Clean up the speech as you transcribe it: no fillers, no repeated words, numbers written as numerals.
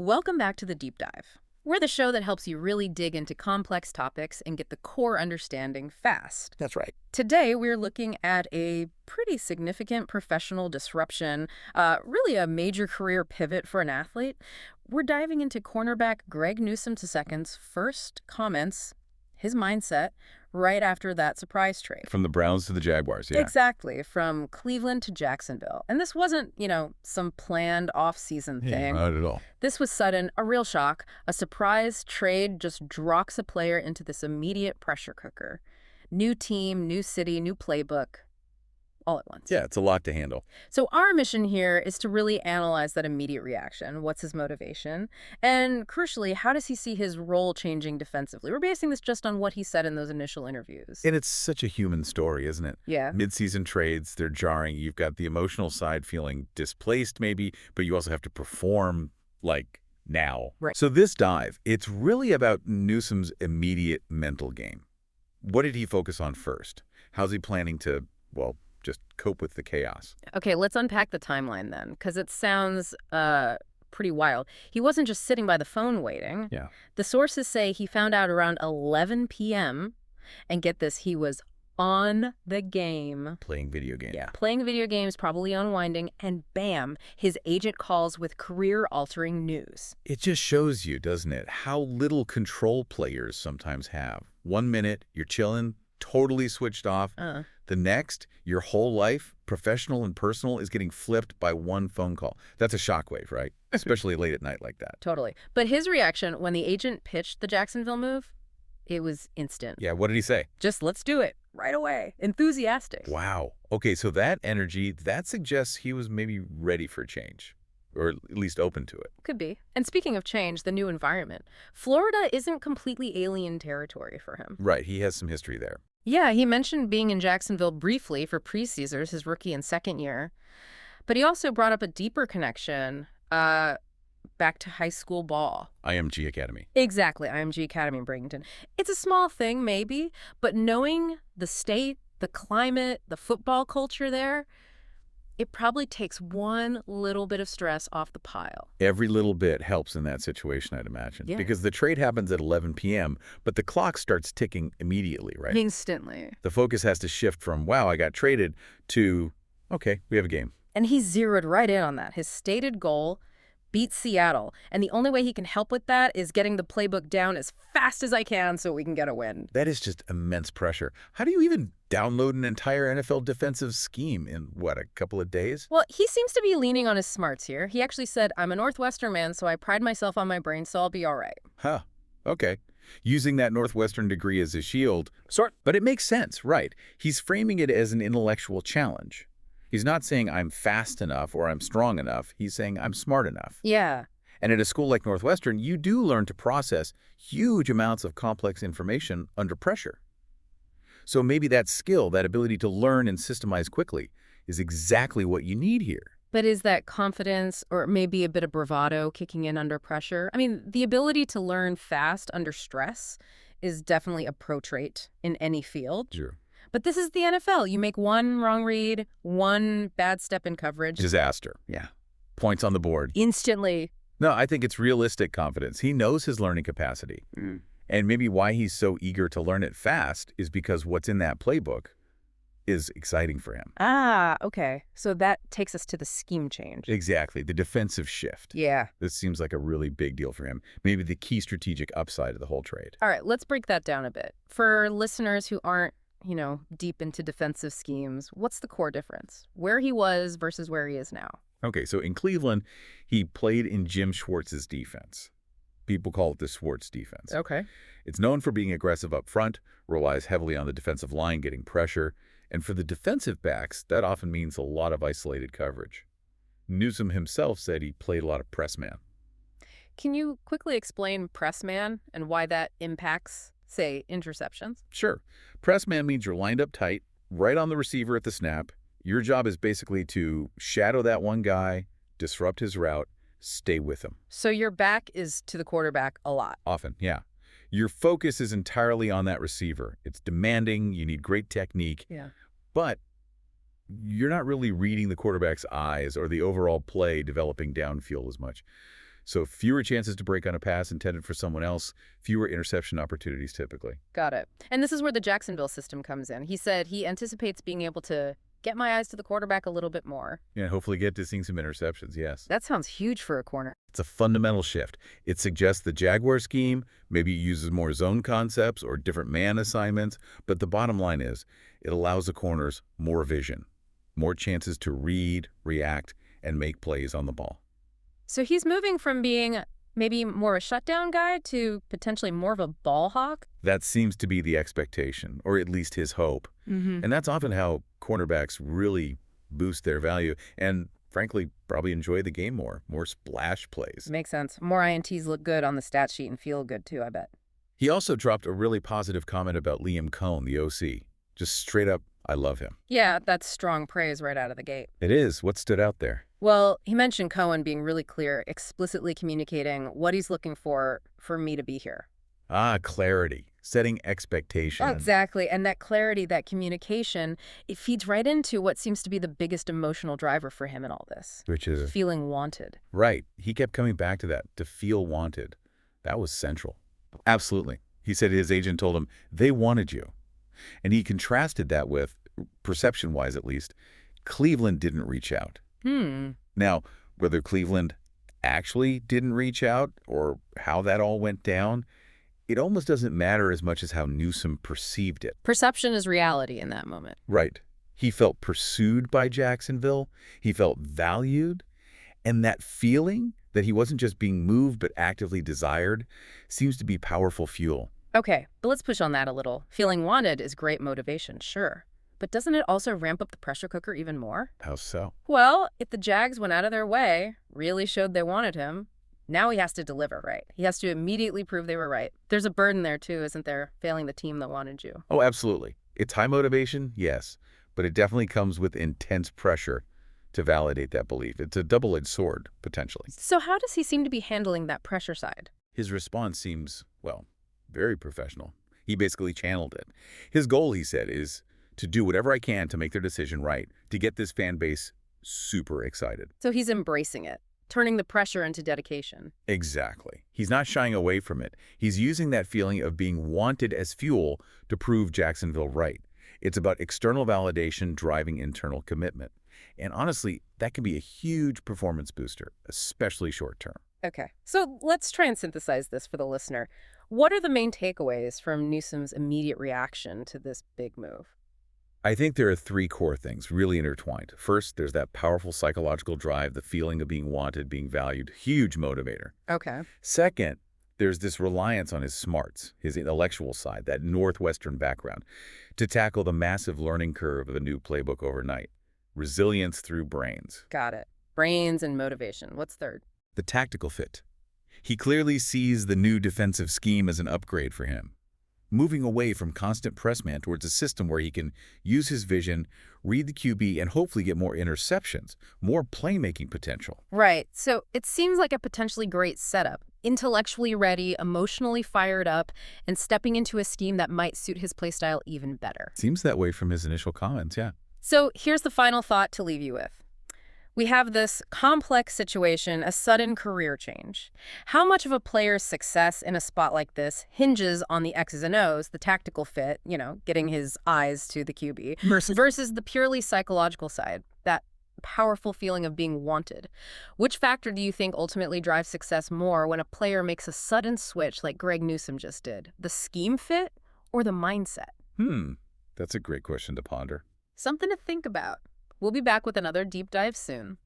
Welcome back to The Deep Dive. We're the show that helps you really dig into complex topics and get the core understanding fast. That's right. Today, we're looking at a pretty significant professional disruption, really a major career pivot for an athlete. We're diving into cornerback Greg Newsome II's first comments, his mindset, right after that surprise trade. From the Browns to the Jaguars, yeah. Exactly, from Cleveland to Jacksonville. And this wasn't, some planned off-season thing. Not at all. This was sudden, a real shock. A surprise trade just drops a player into this immediate pressure cooker. New team, new city, new playbook, all at once. Yeah, it's a lot to handle. So our mission here is to really analyze that immediate reaction. What's his motivation? And crucially, how does he see his role changing defensively? We're basing this just on what he said in those initial interviews. And it's such a human story, isn't it? Yeah. Mid-season trades, they're jarring. You've got the emotional side feeling displaced maybe, but you also have to perform like now. Right. So this dive, it's really about Newsome's immediate mental game. What did he focus on first? How's he planning to, just cope with the chaos? Okay, let's unpack the timeline then, because it sounds pretty wild. He wasn't just sitting by the phone waiting. Yeah. The sources say he found out around 11 p.m., and get this, he was on the game. Playing video games. Yeah, playing video games, probably unwinding, and bam, his agent calls with career-altering news. It just shows you, doesn't it, how little control players sometimes have. 1 minute, you're chilling, totally switched off. The next, your whole life, professional and personal, is getting flipped by one phone call. That's a shockwave, right? Especially late at night like that. Totally. But his reaction when the agent pitched the Jacksonville move, it was instant. Yeah, what did he say? Just let's do it right away. Enthusiastic. Wow. Okay, so that energy, that suggests he was maybe ready for change, or at least open to it. Could be. And speaking of change, the new environment, Florida isn't completely alien territory for him. Right, he has some history there. Yeah, he mentioned being in Jacksonville briefly for preseasons, his rookie and second year. But he also brought up a deeper connection back to high school ball. IMG Academy. Exactly, IMG Academy in Bradenton. It's a small thing, maybe, but knowing the state, the climate, the football culture there, it probably takes one little bit of stress off the pile. Every little bit helps in that situation, I'd imagine. Yeah. Because the trade happens at 11 p.m., but the clock starts ticking immediately, right? Instantly. The focus has to shift from, wow, I got traded, to, okay, we have a game. And he zeroed right in on that. His stated goal, beat Seattle. And the only way he can help with that is getting the playbook down as fast as I can so we can get a win. That is just immense pressure. How do you even download an entire NFL defensive scheme in, a couple of days? Well, he seems to be leaning on his smarts here. He actually said, I'm a Northwestern man, so I pride myself on my brain, so I'll be all right. Huh. Okay. Using that Northwestern degree as a shield. But it makes sense, right? He's framing it as an intellectual challenge. He's not saying I'm fast enough or I'm strong enough. He's saying I'm smart enough. Yeah. And at a school like Northwestern, you do learn to process huge amounts of complex information under pressure. So maybe that skill, that ability to learn and systemize quickly, is exactly what you need here. But is that confidence or maybe a bit of bravado kicking in under pressure? I mean, the ability to learn fast under stress is definitely a pro trait in any field. Sure. But this is the NFL. You make one wrong read, one bad step in coverage. Disaster. Yeah. Points on the board. Instantly. No, I think it's realistic confidence. He knows his learning capacity. And maybe why he's so eager to learn it fast is because what's in that playbook is exciting for him. Ah, okay. So that takes us to the scheme change. Exactly. The defensive shift. Yeah. This seems like a really big deal for him. Maybe the key strategic upside of the whole trade. All right, let's break that down a bit. For listeners who aren't, deep into defensive schemes, what's the core difference? Where he was versus where he is now. Okay, so in Cleveland, he played in Jim Schwartz's defense. People call it the Schwartz defense. Okay. It's known for being aggressive up front, relies heavily on the defensive line getting pressure, and for the defensive backs, that often means a lot of isolated coverage. Newsome himself said he played a lot of press man. Can you quickly explain press man and why that impacts, say, interceptions? Sure. Press man means you're lined up tight, right on the receiver at the snap. Your job is basically to shadow that one guy, disrupt his route, stay with him. So your back is to the quarterback a lot. Often, yeah. Your focus is entirely on that receiver. It's demanding, you need great technique. Yeah. But you're not really reading the quarterback's eyes or the overall play developing downfield as much. So fewer chances to break on a pass intended for someone else, fewer interception opportunities typically. Got it. And this is where the Jacksonville system comes in. He said he anticipates being able to get my eyes to the quarterback a little bit more. And hopefully get to seeing some interceptions, yes. That sounds huge for a corner. It's a fundamental shift. It suggests the Jaguar scheme maybe uses more zone concepts or different man assignments, but the bottom line is it allows the corners more vision, more chances to read, react, and make plays on the ball. So he's moving from being maybe more a shutdown guy to potentially more of a ball hawk? That seems to be the expectation, or at least his hope. And that's often how cornerbacks really boost their value and, frankly, probably enjoy the game more splash plays. Makes sense. More INTs look good on the stat sheet and feel good too, I bet. He also dropped a really positive comment about Liam Cohn, the OC. Just straight up, I love him. Yeah, that's strong praise right out of the gate. It is. What stood out there? Well, he mentioned Cohen being really clear, explicitly communicating what he's looking for me to be here. Ah, clarity. Setting expectation. Exactly. And that clarity, that communication, it feeds right into what seems to be the biggest emotional driver for him in all this. Which is? Feeling wanted. Right. He kept coming back to that, to feel wanted. That was central. Absolutely. He said his agent told him, they wanted you. And he contrasted that with, perception-wise at least, Cleveland didn't reach out. Now, whether Cleveland actually didn't reach out or how that all went down, it almost doesn't matter as much as how Newsome perceived it. Perception is reality in that moment. Right. He felt pursued by Jacksonville. He felt valued. And that feeling that he wasn't just being moved but actively desired seems to be powerful fuel. Okay, but let's push on that a little. Feeling wanted is great motivation, sure. But doesn't it also ramp up the pressure cooker even more? How so? Well, if the Jags went out of their way, really showed they wanted him, now he has to deliver, right? He has to immediately prove they were right. There's a burden there, too, isn't there? Failing the team that wanted you. Oh, absolutely. It's high motivation, yes, but it definitely comes with intense pressure to validate that belief. It's a double-edged sword, potentially. So how does he seem to be handling that pressure side? His response seems, well, very professional. He basically channeled it. His goal, he said, is to do whatever I can to make their decision right, to get this fan base super excited. So he's embracing it, turning the pressure into dedication. Exactly. He's not shying away from it. He's using that feeling of being wanted as fuel to prove Jacksonville right. It's about external validation driving internal commitment. And honestly, that can be a huge performance booster, especially short term. Okay, so let's try and synthesize this for the listener. What are the main takeaways from Newsome's immediate reaction to this big move? I think there are three core things really intertwined. First, there's that powerful psychological drive, the feeling of being wanted, being valued, huge motivator. Okay. Second, there's this reliance on his smarts, his intellectual side, that Northwestern background, to tackle the massive learning curve of a new playbook overnight. Resilience through brains. Got it. Brains and motivation. What's third? The tactical fit. He clearly sees the new defensive scheme as an upgrade for him, moving away from constant press man towards a system where he can use his vision, read the QB, and hopefully get more interceptions, more playmaking potential. Right. So it seems like a potentially great setup. Intellectually ready, emotionally fired up, and stepping into a scheme that might suit his playstyle even better. Seems that way from his initial comments, yeah. So here's the final thought to leave you with. We have this complex situation, a sudden career change. How much of a player's success in a spot like this hinges on the X's and O's, the tactical fit, getting his eyes to the QB, versus the purely psychological side, that powerful feeling of being wanted? Which factor do you think ultimately drives success more when a player makes a sudden switch like Greg Newsome just did? The scheme fit or the mindset? That's a great question to ponder. Something to think about. We'll be back with another deep dive soon.